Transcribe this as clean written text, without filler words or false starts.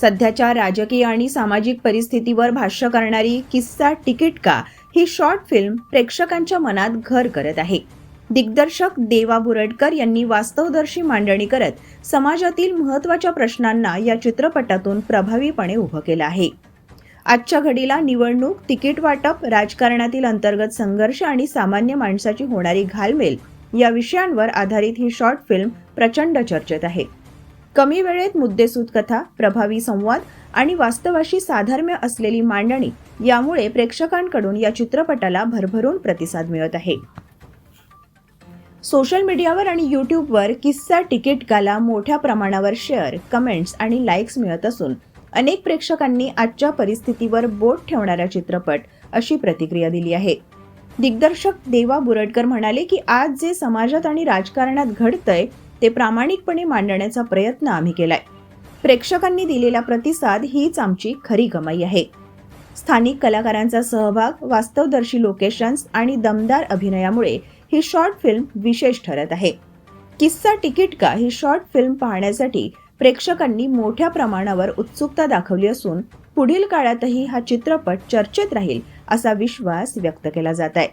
सध्याच्या राजकीय आणि सामाजिक परिस्थितीवर भाष्य करणारी किस्सा तिकीट का ही शॉर्ट फिल्म प्रेक्षकांच्या मनात घर करत आहे. दिग्दर्शक देवा बुरटकर यांनी वास्तवदर्शी मांडणी करत समाजातील महत्त्वाच्या प्रश्नांना या चित्रपटातून प्रभावीपणे उभं केलं आहे. आजच्या घडीला निवडणूक, तिकीट वाटप, राजकारणातील अंतर्गत संघर्ष आणि सामान्य माणसाची होणारी घालमेल या विषयांवर आधारित ही शॉर्ट फिल्म प्रचंड चर्चेत आहे. कमी वेळेत मुद्देसूद कथा, प्रभावी संवाद आणि वास्तवाशी साधर्म्य असलेली मांडणी यामुळे प्रेक्षकांकडून या चित्रपटाला भरभरून प्रतिसाद मिळत आहे. सोशल मीडियावर आणि यूट्यूबवर किस्सा तिकीट काला मोठ्या प्रमाणावर शेअर, कमेंट्स आणि लाईक्स मिळत असून अनेक प्रेक्षकांनी आजच्या परिस्थितीवर बोट ठेवणारा चित्रपट अशी प्रतिक्रिया दिली आहे. दिग्दर्शक देवा बुरटकर म्हणाले की आज जे समाजात आणि राजकारणात घडतंय ते प्रामाणिकपणे मांडण्याचा प्रयत्न आम्ही केलाय. प्रेक्षकांनी दिलेला प्रतिसाद हीच आमची खरी कमाई आहे. स्थानिक कलाकारांचा सहभाग, वास्तवदर्शी लोकेशन्स आणि दमदार अभिनयामुळे ही शॉर्ट फिल्म विशेष ठरत आहे. किस्सा तिकीट का ही शॉर्ट फिल्म पाहण्यासाठी प्रेक्षकांनी मोठ्या प्रमाणावर उत्सुकता दाखवली असून पुढील काळातही हा चित्रपट चर्चेत राहील असा विश्वास व्यक्त केला जात आहे.